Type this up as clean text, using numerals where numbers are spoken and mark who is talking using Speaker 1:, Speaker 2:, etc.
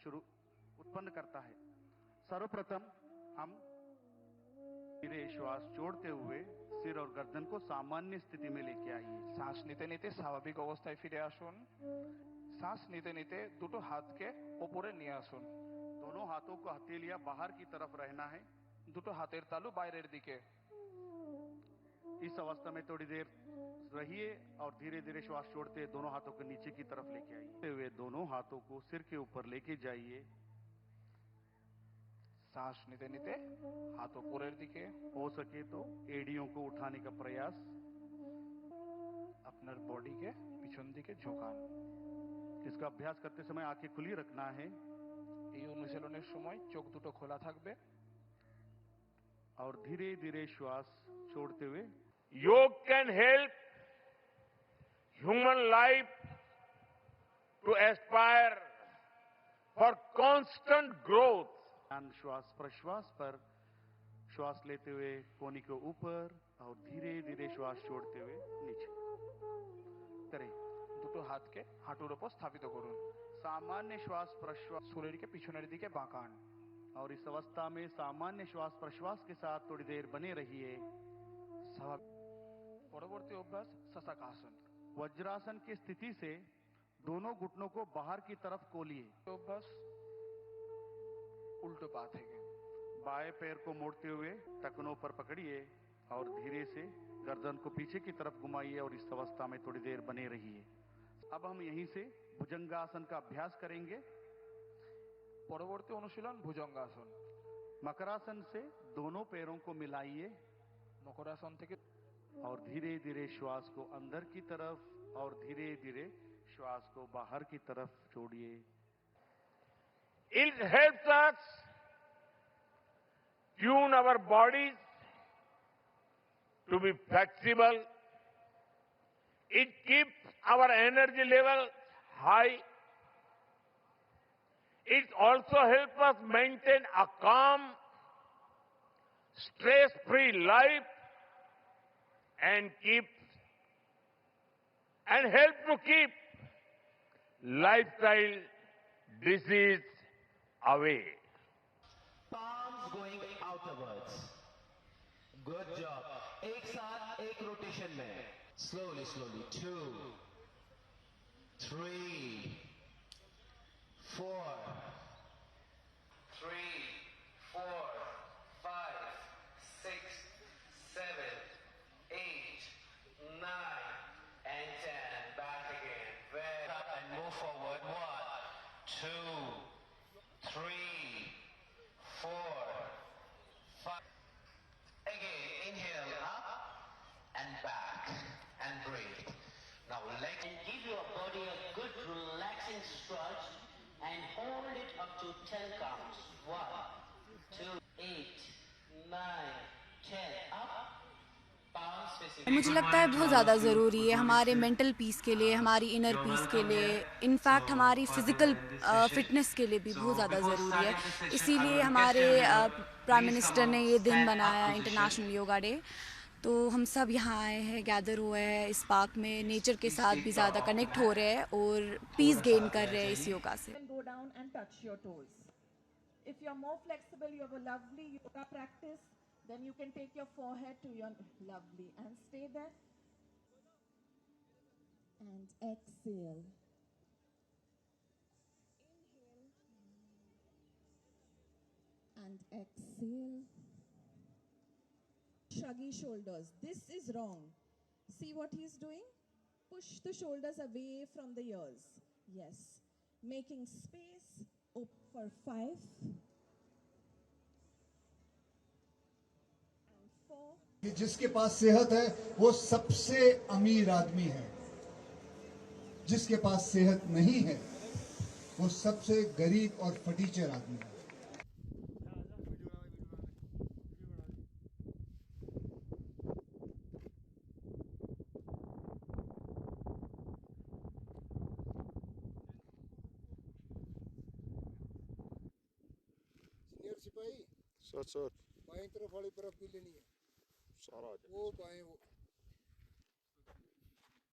Speaker 1: शुरू उत्पन्न करता है। सर्वप्रथम हम धीरे श्वास छोड़ते हुए सिर और गर्दन को सामान्य स्थिति में लेके आइए।
Speaker 2: শ্বাস নিতে নিতে স্বাভাবিক অবস্থায় ফিরে আসুন। শ্বাস নিতে নিতে দুটো হাতকে উপরে নিয়ে আসুন।
Speaker 1: दोनों हाथों को हथेलियां बाहर की तरफ रहना है।
Speaker 2: দুটো হাতের তালু বাইরের দিকে।
Speaker 1: इस अवस्था में थोड़ी देर रहिए और धीरे धीरे श्वास छोड़ते दोनों हाथों को नीचे की तरफ लेके आइए। हुए दोनों हाथों को सिर के ऊपर लेके जाइए।
Speaker 2: শ্বাস নিতে নিতে হাত উপরের দিকে।
Speaker 1: हो सके तो एड़ियों को उठाने का प्रयास।
Speaker 2: আপনার বডিকে পিছন দিকে ঝোঁকান।
Speaker 1: इसका अभ्यास करते समय आंखें खुली रखना है।
Speaker 2: এই অনুশীলনের সময় চোখ দুটো খোলা থাকবে।
Speaker 1: और धीरे धीरे श्वास छोड़ते हुए।
Speaker 3: Yoga can help human life to aspire for constant growth.
Speaker 1: श्वास प्रश्वास पर श्वास लेते हुए कोहनी के ऊपर और धीरे धीरे श्वास छोड़ते हुए नीचे करें।
Speaker 2: দুটো হাতকে হাঁটুর উপর স্থাপিত করুন।
Speaker 1: सामान्य श्वास प्रश्वास
Speaker 2: শরীরকে পিছনের দিকে বাঁকান।
Speaker 1: और इस अवस्था में सामान्य श्वास प्रश्वास के साथ थोड़ी देर बने रहिए।
Speaker 2: পরবর্তী অভ্যাস শশাকাসন।
Speaker 1: वज्रासन की स्थिति से दोनों घुटनों को बाहर की तरफ खोलिए।
Speaker 2: অভ্যাস उल्टो पा থেকে।
Speaker 1: बाएं पैर को मोड़ते हुए टखनों पर पकड़िए और धीरे से गर्दन को पीछे की तरफ घुमाइए और इस अवस्था में थोड़ी देर बने रहिए। अब हम यहीं से भुजंगासन का अभ्यास करेंगे।
Speaker 2: পরবর্তী অনুশীলন ভুজঙ্গাসন।
Speaker 1: मकरासन से दोनों पैरों को मिलाइए।
Speaker 2: মকরাসন থেকে
Speaker 1: और धीरे धीरे श्वास को अंदर की तरफ और धीरे धीरे श्वास को बाहर की तरफ छोड़िए।
Speaker 3: It helps us tune our bodies to be flexible. It keeps our energy level high. It also helps us maintain a calm, stress-free life and help to keep lifestyle disease away.
Speaker 4: Palms going outwards. Good job. एक साथ एक rotation में. Slowly, slowly. 2, 3, 4, 3, 4, 5, 6, 7, 8, 9, and 10. Back again. Very up and move forward. 1, 2, 3, 4, 5. Again, inhale up and back and breathe. Now let
Speaker 5: And give your body a good relaxing stretch and hold it up to 10 counts. 1, 2, 8, 9, 10. Up. Palms facing.
Speaker 6: मुझे लगता है बहुत ज़्यादा ज़रूरी है हमारे mental peace के लिए, हमारी इनर पीस के लिए, इनफैक्ट हमारी फिज़िकल फिटनेस के लिए भी बहुत ज़्यादा ज़रूरी है। इसीलिए हमारे प्राइम मिनिस्टर ने ये दिन बनाया इंटरनेशनल योगा डे। तो हम सब यहाँ आए हैं, गैदर हुए हैं इस पार्क में, नेचर के साथ भी ज़्यादा कनेक्ट हो रहे हैं और पीस गेन कर रहे हैं इस योगा से।
Speaker 7: Go down and touch your toes. If you're more flexible, you have a lovely yoga practice, then you can take your forehead to your lovely and stay there. And exhale. Inhale. And exhale. Shruggy shoulders. This is wrong. See what he's doing? Push the shoulders away from the ears. Yes. Making space. Up for 5. And 4.
Speaker 8: जिसके पास सेहत है वो सबसे अमीर आदमी है। जिसके पास सेहत नहीं है वो सबसे गरीब और फटीचर आदमी है।
Speaker 9: सिपाही सर बाएं तरफ वाली बर्फ भी लेनी है। सारा वो बाएं वो